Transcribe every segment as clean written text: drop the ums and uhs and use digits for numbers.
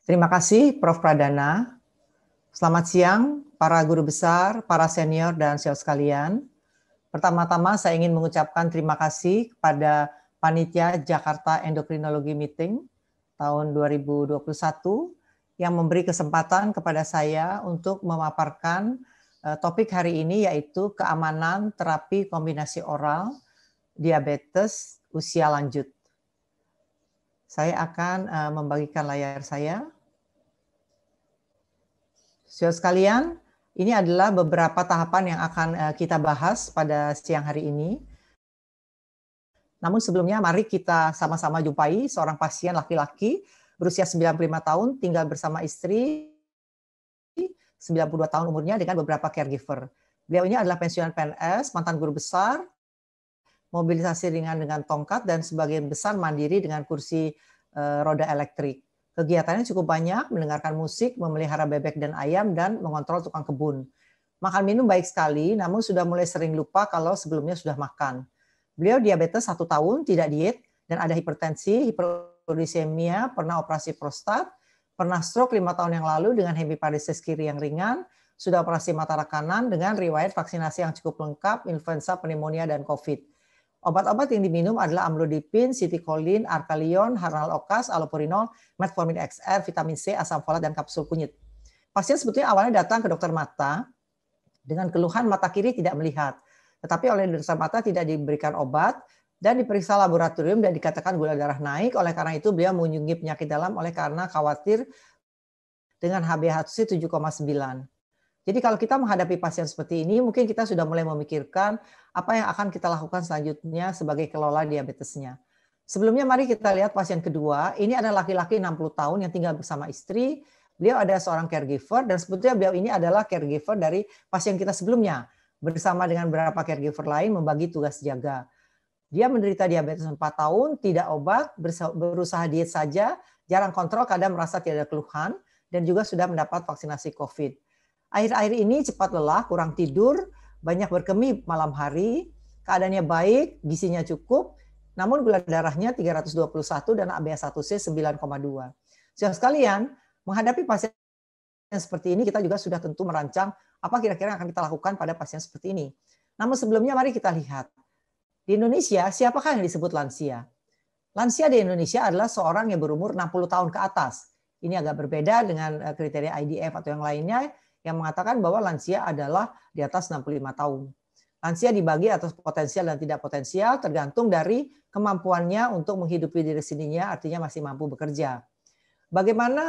Terima kasih Prof. Pradana. Selamat siang para guru besar, para senior dan senior sekalian. Pertama-tama saya ingin mengucapkan terima kasih kepada Panitia Jakarta Endokrinologi Meeting tahun 2021 yang memberi kesempatan kepada saya untuk memaparkan topik hari ini, yaitu keamanan terapi kombinasi oral diabetes usia lanjut. Saya akan membagikan layar saya. Saudara sekalian, ini adalah beberapa tahapan yang akan kita bahas pada siang hari ini. Namun sebelumnya mari kita sama-sama jumpai seorang pasien laki-laki berusia 95 tahun, tinggal bersama istri, 92 tahun umurnya, dengan beberapa caregiver. Beliau ini adalah pensiunan PNS, mantan guru besar, mobilisasi ringan dengan tongkat, dan sebagian besar mandiri dengan kursi roda elektrik. Kegiatannya cukup banyak, mendengarkan musik, memelihara bebek dan ayam, dan mengontrol tukang kebun. Makan minum baik sekali, namun sudah mulai sering lupa kalau sebelumnya sudah makan. Beliau diabetes 1 tahun, tidak diet, dan ada hipertensi, hiperglisemia, pernah operasi prostat, pernah stroke 5 tahun yang lalu dengan hemiparesis kiri yang ringan, sudah operasi mata kanan dengan riwayat vaksinasi yang cukup lengkap, influenza, pneumonia, dan COVID. Obat-obat yang diminum adalah amlodipin, sitikolin, arkalion, harnal okas, allopurinol, metformin XR, vitamin C, asam folat, dan kapsul kunyit. Pasien sebetulnya awalnya datang ke dokter mata dengan keluhan mata kiri tidak melihat. Tetapi oleh dokter mata tidak diberikan obat dan diperiksa laboratorium dan dikatakan gula darah naik. Oleh karena itu beliau mengunjungi penyakit dalam oleh karena khawatir dengan HbA1c 7,9. Jadi kalau kita menghadapi pasien seperti ini, mungkin kita sudah mulai memikirkan apa yang akan kita lakukan selanjutnya sebagai kelola diabetesnya. Sebelumnya mari kita lihat pasien kedua. Ini adalah laki-laki 60 tahun yang tinggal bersama istri. Beliau ada seorang caregiver dan sebetulnya beliau ini adalah caregiver dari pasien kita sebelumnya. Bersama dengan beberapa caregiver lain membagi tugas jaga. Dia menderita diabetes 4 tahun, tidak obat, berusaha diet saja, jarang kontrol, kadang merasa tidak ada keluhan, dan juga sudah mendapat vaksinasi COVID. Akhir-akhir ini cepat lelah, kurang tidur, banyak berkemih malam hari, keadaannya baik, gizinya cukup, namun gula darahnya 321 dan HbA1c 9,2. Saudara sekalian, menghadapi pasien seperti ini kita juga sudah tentu merancang apa kira-kira yang akan kita lakukan pada pasien seperti ini. Namun sebelumnya mari kita lihat. Di Indonesia, siapakah yang disebut lansia? Lansia di Indonesia adalah seorang yang berumur 60 tahun ke atas. Ini agak berbeda dengan kriteria IDF atau yang lainnya, yang mengatakan bahwa lansia adalah di atas 65 tahun. Lansia dibagi atas potensial dan tidak potensial tergantung dari kemampuannya untuk menghidupi diri sendirinya, artinya masih mampu bekerja. Bagaimana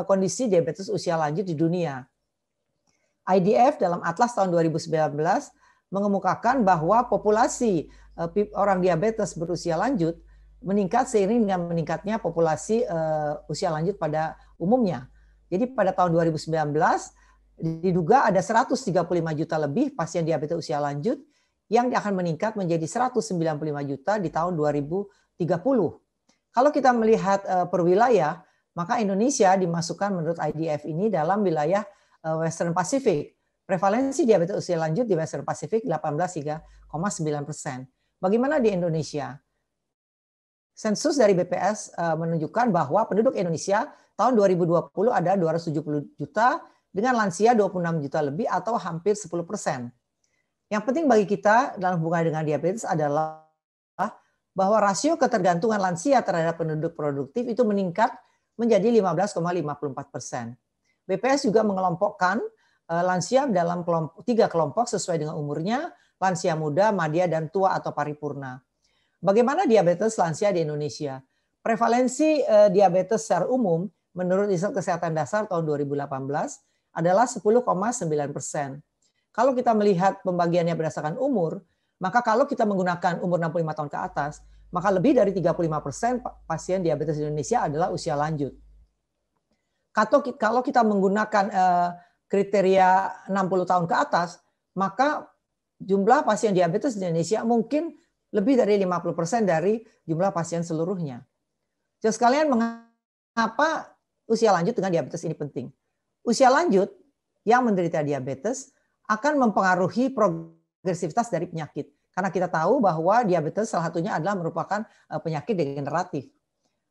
kondisi diabetes usia lanjut di dunia? IDF dalam Atlas tahun 2019 mengemukakan bahwa populasi orang diabetes berusia lanjut meningkat seiring dengan meningkatnya populasi usia lanjut pada umumnya. Jadi pada tahun 2019 diduga ada 135 juta lebih pasien diabetes usia lanjut yang akan meningkat menjadi 195 juta di tahun 2030. Kalau kita melihat per wilayah, maka Indonesia dimasukkan menurut IDF ini dalam wilayah Western Pacific. Prevalensi diabetes usia lanjut di Western Pacific 18,9%. Bagaimana di Indonesia? Sensus dari BPS menunjukkan bahwa penduduk Indonesia tahun 2020 ada 270 juta, dengan lansia 26 juta lebih atau hampir 10%. Yang penting bagi kita dalam hubungan dengan diabetes adalah bahwa rasio ketergantungan lansia terhadap penduduk produktif itu meningkat menjadi 15,54%. BPS juga mengelompokkan lansia dalam 3 kelompok sesuai dengan umurnya, lansia muda, madya, dan tua atau paripurna. Bagaimana diabetes lansia di Indonesia? Prevalensi diabetes secara umum menurut Riset Kesehatan Dasar tahun 2018 adalah 10,9%. Kalau kita melihat pembagiannya berdasarkan umur, maka kalau kita menggunakan umur 65 tahun ke atas, maka lebih dari 35% pasien diabetes di Indonesia adalah usia lanjut. Kalau kita menggunakan kriteria 60 tahun ke atas, maka jumlah pasien diabetes di Indonesia mungkin lebih dari 50% dari jumlah pasien seluruhnya. Jadi sekalian, mengapa usia lanjut dengan diabetes ini penting? Usia lanjut yang menderita diabetes akan mempengaruhi progresivitas dari penyakit. Karena kita tahu bahwa diabetes salah satunya adalah merupakan penyakit degeneratif.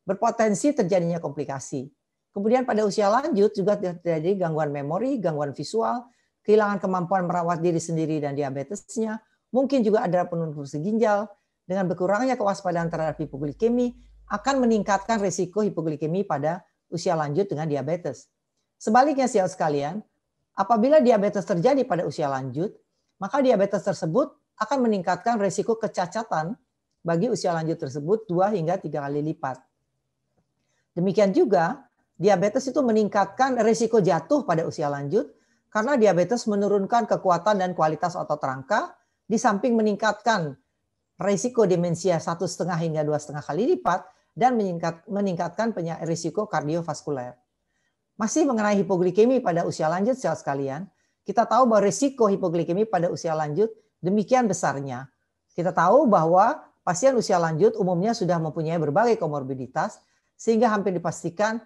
Berpotensi terjadinya komplikasi. Kemudian pada usia lanjut juga terjadi gangguan memori, gangguan visual, kehilangan kemampuan merawat diri sendiri dan diabetesnya. Mungkin juga ada penurunan fungsi ginjal. Dengan berkurangnya kewaspadaan terhadap hipoglikemi akan meningkatkan risiko hipoglikemi pada usia lanjut dengan diabetes. Sebaliknya saudara sekalian, apabila diabetes terjadi pada usia lanjut, maka diabetes tersebut akan meningkatkan risiko kecacatan bagi usia lanjut tersebut 2 hingga 3 kali lipat. Demikian juga, diabetes itu meningkatkan risiko jatuh pada usia lanjut karena diabetes menurunkan kekuatan dan kualitas otot rangka, di samping meningkatkan risiko demensia 1,5 hingga 2,5 kali lipat dan meningkatkan risiko kardiovaskuler. Masih mengenai hipoglikemi pada usia lanjut, saudara sekalian, kita tahu bahwa risiko hipoglikemi pada usia lanjut demikian besarnya. Kita tahu bahwa pasien usia lanjut umumnya sudah mempunyai berbagai komorbiditas, sehingga hampir dipastikan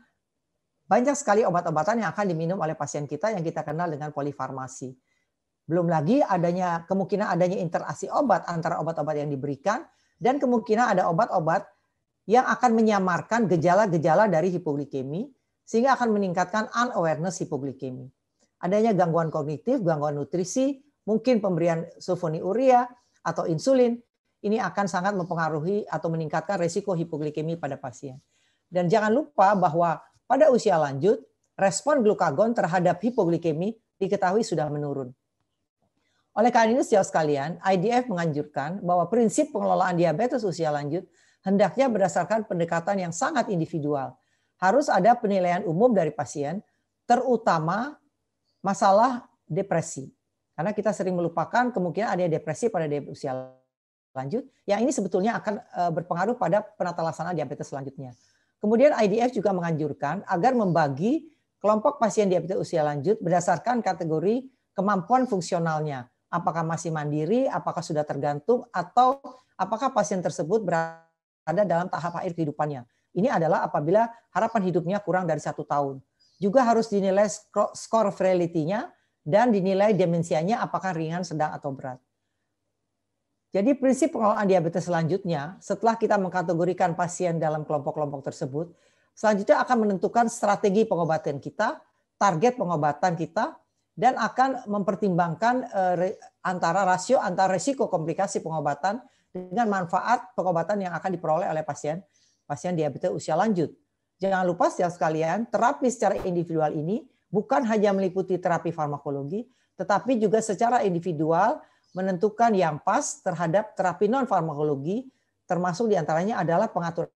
banyak sekali obat-obatan yang akan diminum oleh pasien kita yang kita kenal dengan polifarmasi. Belum lagi kemungkinan adanya interaksi obat antara obat-obat yang diberikan dan kemungkinan ada obat-obat yang akan menyamarkan gejala-gejala dari hipoglikemi sehingga akan meningkatkan unawareness hipoglikemi. Adanya gangguan kognitif, gangguan nutrisi, mungkin pemberian sulfonilurea atau insulin, ini akan sangat mempengaruhi atau meningkatkan risiko hipoglikemi pada pasien. Dan jangan lupa bahwa pada usia lanjut, respon glukagon terhadap hipoglikemi diketahui sudah menurun. Oleh karena ini, saudara sekalian, IDF menganjurkan bahwa prinsip pengelolaan diabetes usia lanjut hendaknya berdasarkan pendekatan yang sangat individual. Harus ada penilaian umum dari pasien, terutama masalah depresi. Karena kita sering melupakan kemungkinan ada depresi pada usia lanjut, yang ini sebetulnya akan berpengaruh pada penata laksanaan diabetes selanjutnya. Kemudian IDF juga menganjurkan agar membagi kelompok pasien diabetes usia lanjut berdasarkan kategori kemampuan fungsionalnya. Apakah masih mandiri, apakah sudah tergantung, atau apakah pasien tersebut berada dalam tahap akhir kehidupannya. Ini adalah apabila harapan hidupnya kurang dari 1 tahun. Juga harus dinilai skor fraility-nya dan dinilai demensianya apakah ringan, sedang, atau berat. Jadi prinsip pengelolaan diabetes selanjutnya, setelah kita mengkategorikan pasien dalam kelompok-kelompok tersebut, selanjutnya akan menentukan strategi pengobatan kita, target pengobatan kita, dan akan mempertimbangkan antara rasio antara risiko komplikasi pengobatan dengan manfaat pengobatan yang akan diperoleh oleh pasien diabetes usia lanjut. Jangan lupa saudara sekalian, terapi secara individual ini bukan hanya meliputi terapi farmakologi, tetapi juga secara individual menentukan yang pas terhadap terapi non-farmakologi, termasuk diantaranya adalah pengaturan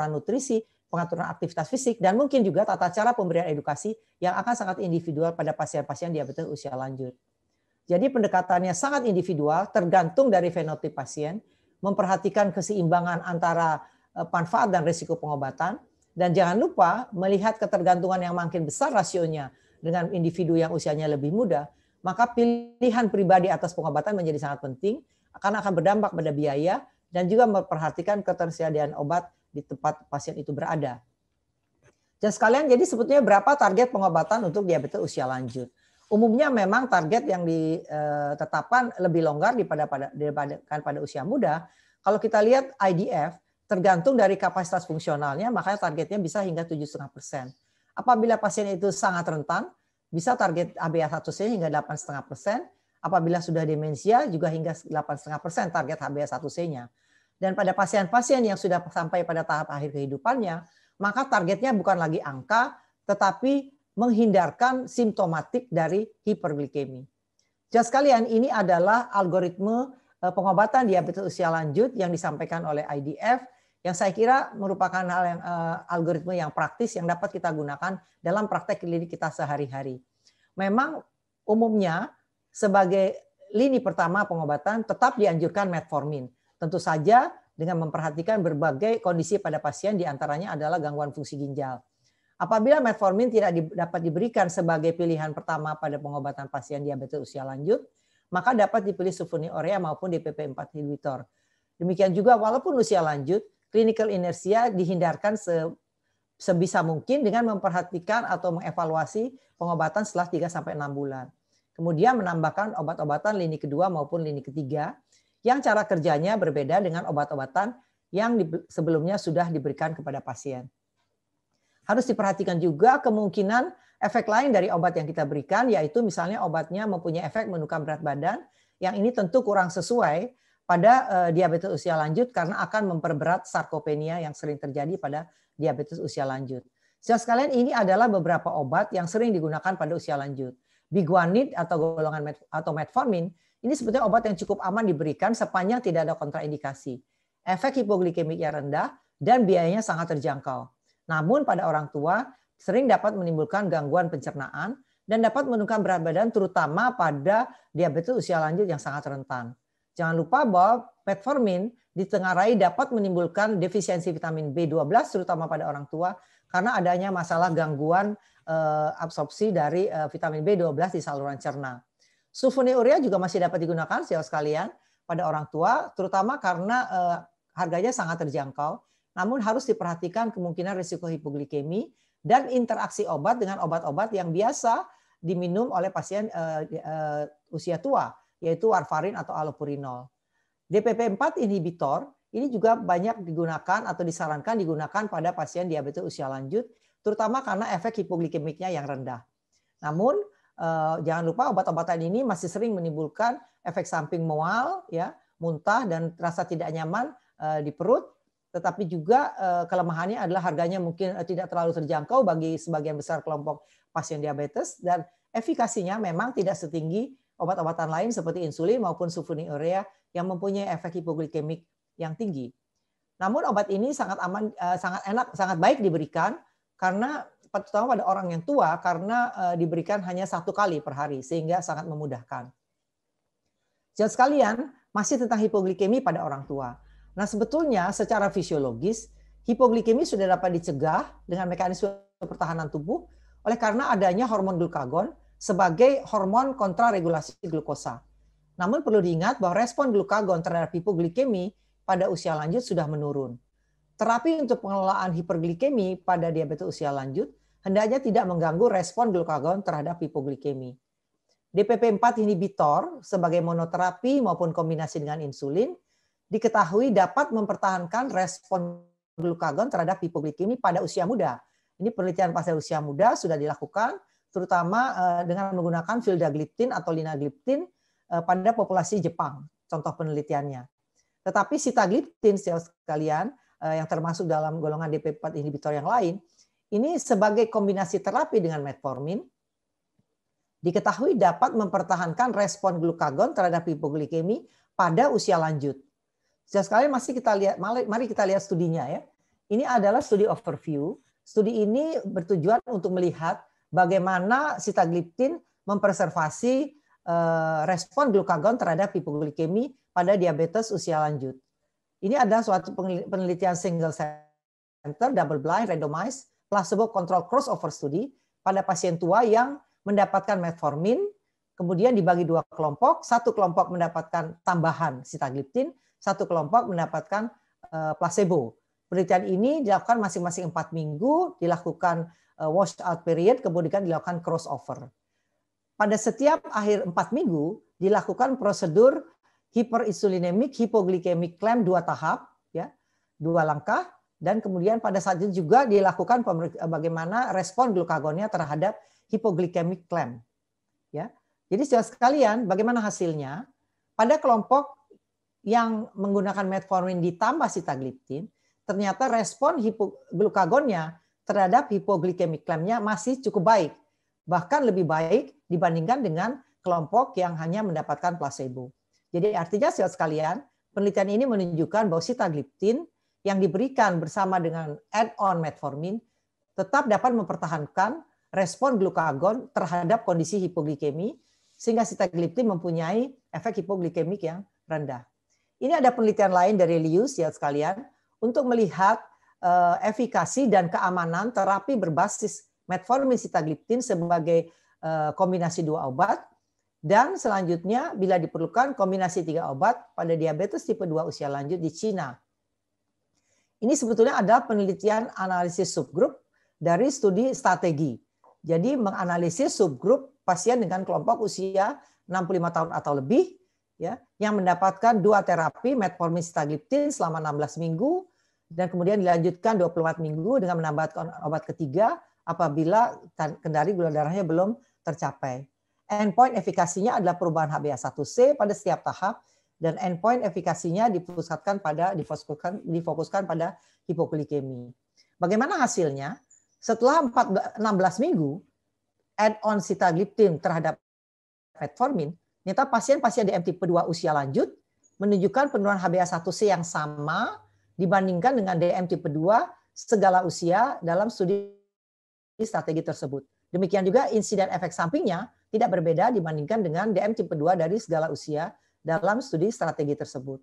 nutrisi, pengaturan aktivitas fisik, dan mungkin juga tata cara pemberian edukasi yang akan sangat individual pada pasien-pasien diabetes usia lanjut. Jadi pendekatannya sangat individual, tergantung dari fenotip pasien, memperhatikan keseimbangan antara manfaat dan risiko pengobatan, dan jangan lupa melihat ketergantungan yang makin besar rasionya dengan individu yang usianya lebih muda, maka pilihan pribadi atas pengobatan menjadi sangat penting, karena akan berdampak pada biaya dan juga memperhatikan ketersediaan obat di tempat pasien itu berada. Dan sekalian, jadi sebetulnya berapa target pengobatan untuk diabetes usia lanjut? Umumnya memang target yang ditetapkan lebih longgar dibandingkan pada usia muda. Kalau kita lihat IDF, tergantung dari kapasitas fungsionalnya, makanya targetnya bisa hingga 7,5%. Apabila pasien itu sangat rentan, bisa target HbA1c hingga 8,5%. Apabila sudah demensia juga hingga 8,5% target HbA1c-nya. Dan pada pasien-pasien yang sudah sampai pada tahap akhir kehidupannya, maka targetnya bukan lagi angka, tetapi menghindarkan simptomatik dari hiperglikemi. Jadi sekalian, ini adalah algoritme pengobatan diabetes usia lanjut yang disampaikan oleh IDF, yang saya kira merupakan hal yang algoritma yang praktis yang dapat kita gunakan dalam praktek klinik kita sehari-hari. Memang umumnya sebagai lini pertama pengobatan tetap dianjurkan metformin. Tentu saja dengan memperhatikan berbagai kondisi pada pasien, diantaranya adalah gangguan fungsi ginjal. Apabila metformin tidak dapat diberikan sebagai pilihan pertama pada pengobatan pasien diabetes usia lanjut, maka dapat dipilih sulfonylurea maupun DPP-4 inhibitor. Demikian juga walaupun usia lanjut, clinical inertia dihindarkan sebisa mungkin dengan memperhatikan atau mengevaluasi pengobatan setelah 3-6 bulan. Kemudian menambahkan obat-obatan lini kedua maupun lini ketiga yang cara kerjanya berbeda dengan obat-obatan yang sebelumnya sudah diberikan kepada pasien. Harus diperhatikan juga kemungkinan efek lain dari obat yang kita berikan, yaitu misalnya obatnya mempunyai efek menurunkan berat badan, yang ini tentu kurang sesuai pada diabetes usia lanjut karena akan memperberat sarkopenia yang sering terjadi pada diabetes usia lanjut. Saudara sekalian, ini adalah beberapa obat yang sering digunakan pada usia lanjut. Biguanid atau golongan atau metformin ini sebetulnya obat yang cukup aman diberikan sepanjang tidak ada kontraindikasi. Efek hipoglikemiknya rendah dan biayanya sangat terjangkau. Namun pada orang tua sering dapat menimbulkan gangguan pencernaan dan dapat menurunkan berat badan terutama pada diabetes usia lanjut yang sangat rentan. Jangan lupa bahwa metformin ditengarai dapat menimbulkan defisiensi vitamin B12 terutama pada orang tua karena adanya masalah gangguan absorpsi dari vitamin B12 di saluran cerna. Sulfonylurea juga masih dapat digunakan saudara sekalian pada orang tua terutama karena harganya sangat terjangkau. Namun harus diperhatikan kemungkinan risiko hipoglikemi dan interaksi obat dengan obat-obat yang biasa diminum oleh pasien usia tua, yaitu warfarin atau allopurinol. DPP-4 inhibitor ini juga banyak digunakan atau disarankan digunakan pada pasien diabetes usia lanjut, terutama karena efek hipoglikemiknya yang rendah. Namun jangan lupa obat-obatan ini masih sering menimbulkan efek samping mual, ya, muntah dan rasa tidak nyaman di perut. Tetapi juga kelemahannya adalah harganya mungkin tidak terlalu terjangkau bagi sebagian besar kelompok pasien diabetes dan efikasinya memang tidak setinggi obat-obatan lain seperti insulin maupun sulfonylurea yang mempunyai efek hipoglikemik yang tinggi. Namun obat ini sangat aman, sangat enak, sangat baik diberikan karena terutama pada orang yang tua karena diberikan hanya 1 kali per hari sehingga sangat memudahkan. Jadi sekalian, masih tentang hipoglikemi pada orang tua. Nah, sebetulnya secara fisiologis hipoglikemi sudah dapat dicegah dengan mekanisme pertahanan tubuh oleh karena adanya hormon glukagon sebagai hormon kontraregulasi glukosa. Namun perlu diingat bahwa respon glukagon terhadap hipoglikemi pada usia lanjut sudah menurun. Terapi untuk pengelolaan hiperglikemi pada diabetes usia lanjut hendaknya tidak mengganggu respon glukagon terhadap hipoglikemi. DPP-4 inhibitor sebagai monoterapi maupun kombinasi dengan insulin diketahui dapat mempertahankan respon glukagon terhadap hipoglikemi pada usia muda. Ini penelitian pada usia muda sudah dilakukan, terutama dengan menggunakan vildagliptin atau linagliptin pada populasi Jepang, contoh penelitiannya. Tetapi sitagliptin, sekalian, yang termasuk dalam golongan DPP-4 inhibitor yang lain, ini sebagai kombinasi terapi dengan metformin, diketahui dapat mempertahankan respon glukagon terhadap hipoglikemi pada usia lanjut. Sekalian masih kita lihat, mari kita lihat studinya ya. Ini adalah studi overview. Studi ini bertujuan untuk melihat bagaimana sitagliptin mempreservasi respon glukagon terhadap hipoglikemi pada diabetes usia lanjut. Ini adalah suatu penelitian single center, double blind, randomized, placebo control crossover study pada pasien tua yang mendapatkan metformin, kemudian dibagi 2 kelompok, satu kelompok mendapatkan tambahan sitagliptin, satu kelompok mendapatkan placebo. Penelitian ini dilakukan masing-masing 4 minggu, dilakukan wash out period, kemudian dilakukan crossover. Pada setiap akhir 4 minggu dilakukan prosedur hiperinsulinemik hipoglikemik clamp 2 tahap, ya, 2 langkah, dan kemudian pada saat itu juga dilakukan bagaimana respon glukagonnya terhadap hipoglikemik clamp. Ya, jadi saudara sekalian, bagaimana hasilnya? Pada kelompok yang menggunakan metformin ditambah sitagliptin, ternyata respon glukagonnya terhadap hipoglikemik clamp-nya masih cukup baik, bahkan lebih baik dibandingkan dengan kelompok yang hanya mendapatkan placebo. Jadi artinya saudara sekalian, penelitian ini menunjukkan bahwa sitagliptin yang diberikan bersama dengan add-on metformin tetap dapat mempertahankan respon glukagon terhadap kondisi hipoglikemi sehingga sitagliptin mempunyai efek hipoglikemik yang rendah. Ini ada penelitian lain dari Lius ya sekalian untuk melihat efikasi dan keamanan terapi berbasis metformin sitagliptin sebagai kombinasi 2 obat dan selanjutnya bila diperlukan kombinasi 3 obat pada diabetes tipe 2 usia lanjut di Cina. Ini sebetulnya adalah penelitian analisis subgrup dari studi strategi. Jadi menganalisis subgrup pasien dengan kelompok usia 65 tahun atau lebih ya, yang mendapatkan 2 terapi metformin sitagliptin selama 16 minggu dan kemudian dilanjutkan 24 minggu dengan menambahkan obat ketiga apabila kendali gula darahnya belum tercapai. Endpoint efikasinya adalah perubahan HbA1c pada setiap tahap dan endpoint efikasinya difokuskan pada hipoglikemi. Bagaimana hasilnya? Setelah 16 minggu add-on sitagliptin terhadap metformin, ternyata pasien-pasien DM tipe 2 usia lanjut menunjukkan penurunan HbA1c yang sama dibandingkan dengan DM tipe 2 segala usia dalam studi strategi tersebut. Demikian juga insiden efek sampingnya tidak berbeda dibandingkan dengan DM tipe 2 dari segala usia dalam studi strategi tersebut.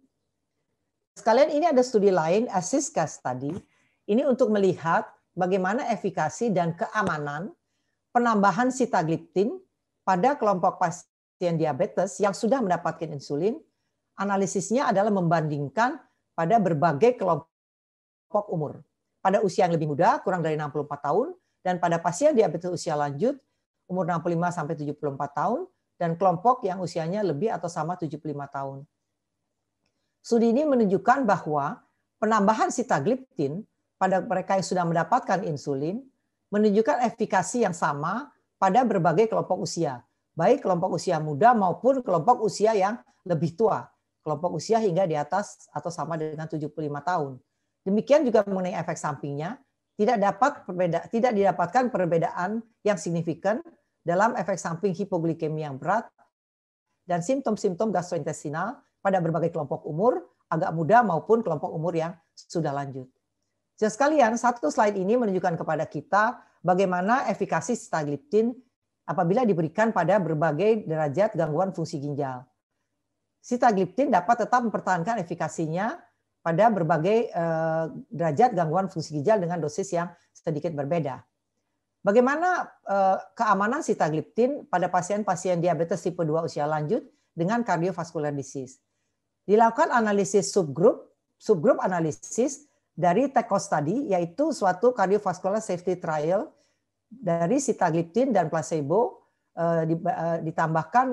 Sekalian ini ada studi lain, ASSIST case study. Ini untuk melihat bagaimana efikasi dan keamanan penambahan sitagliptin pada kelompok pasien diabetes yang sudah mendapatkan insulin. Analisisnya adalah membandingkan pada berbagai kelompok umur. Pada usia yang lebih muda, kurang dari 64 tahun, dan pada pasien diabetes usia lanjut, umur 65 sampai 74 tahun, dan kelompok yang usianya lebih atau sama 75 tahun. Studi ini menunjukkan bahwa penambahan sitagliptin pada mereka yang sudah mendapatkan insulin menunjukkan efikasi yang sama pada berbagai kelompok usia, baik kelompok usia muda maupun kelompok usia yang lebih tua, kelompok usia hingga di atas atau sama dengan 75 tahun. Demikian juga mengenai efek sampingnya, tidak didapatkan perbedaan yang signifikan dalam efek samping hipoglikemi yang berat dan simptom-simptom gastrointestinal pada berbagai kelompok umur, agak muda maupun kelompok umur yang sudah lanjut. Jadi sekalian, satu slide ini menunjukkan kepada kita bagaimana efikasi sitagliptin apabila diberikan pada berbagai derajat gangguan fungsi ginjal. Sitagliptin dapat tetap mempertahankan efikasinya pada berbagai derajat gangguan fungsi ginjal dengan dosis yang sedikit berbeda. Bagaimana keamanan sitagliptin pada pasien-pasien diabetes tipe 2 usia lanjut dengan cardiovascular disease? Dilakukan analisis subgrup analisis dari TECO study, yaitu suatu cardiovascular safety trial dari sitagliptin dan placebo ditambahkan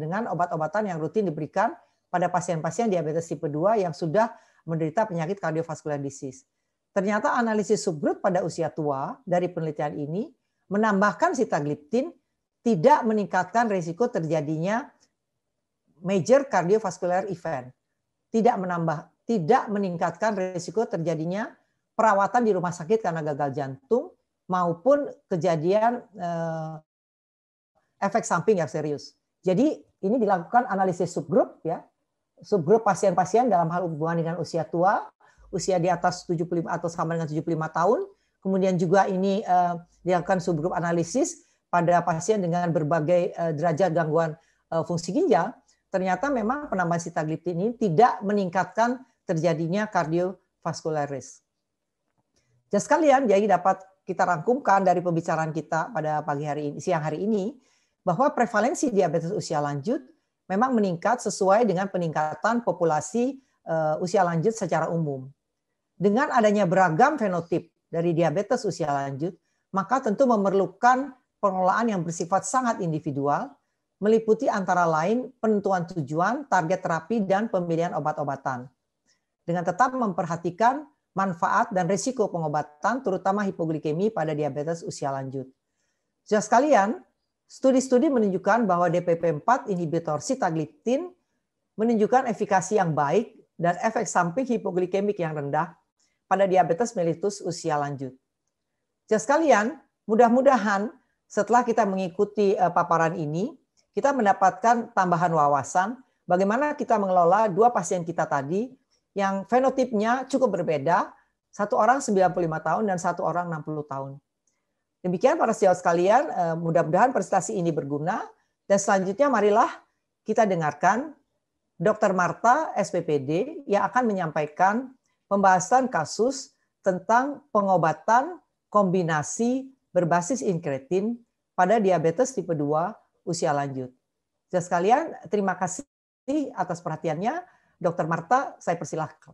dengan obat-obatan yang rutin diberikan pada pasien-pasien diabetes tipe 2 yang sudah menderita penyakit cardiovascular disease. Ternyata analisis subgrup pada usia tua dari penelitian ini menambahkan sitagliptin tidak meningkatkan risiko terjadinya major cardiovascular event, tidak meningkatkan risiko terjadinya perawatan di rumah sakit karena gagal jantung maupun kejadian efek samping yang serius. Jadi ini dilakukan analisis subgrup ya. Subgrup pasien-pasien dalam hal hubungan dengan usia tua, usia di atas 75 atau sama dengan 75 tahun. Kemudian juga ini dilakukan subgrup analisis pada pasien dengan berbagai derajat gangguan fungsi ginjal. Ternyata memang penambahan sitagliptin ini tidak meningkatkan terjadinya cardiovascular risk. Jadi sekalian, jadi dapat kita rangkumkan dari pembicaraan kita pada siang hari ini bahwa prevalensi diabetes usia lanjut memang meningkat sesuai dengan peningkatan populasi usia lanjut secara umum. Dengan adanya beragam fenotip dari diabetes usia lanjut, maka tentu memerlukan pengelolaan yang bersifat sangat individual, meliputi antara lain penentuan tujuan, target terapi, dan pemilihan obat-obatan. Dengan tetap memperhatikan manfaat dan risiko pengobatan, terutama hipoglikemi pada diabetes usia lanjut. Sudah sekalian, studi-studi menunjukkan bahwa DPP-4 inhibitor sitagliptin menunjukkan efikasi yang baik dan efek samping hipoglikemik yang rendah pada diabetes mellitus usia lanjut. Jadi sekalian, mudah-mudahan setelah kita mengikuti paparan ini, kita mendapatkan tambahan wawasan bagaimana kita mengelola dua pasien kita tadi yang fenotipnya cukup berbeda, satu orang 95 tahun dan satu orang 60 tahun. Demikian para sejawat sekalian, mudah-mudahan presentasi ini berguna. Dan selanjutnya marilah kita dengarkan Dr. Marta, SPPD, yang akan menyampaikan pembahasan kasus tentang pengobatan kombinasi berbasis inkretin pada diabetes tipe 2 usia lanjut. Sejawat sekalian, terima kasih atas perhatiannya. Dr. Marta, saya persilahkan.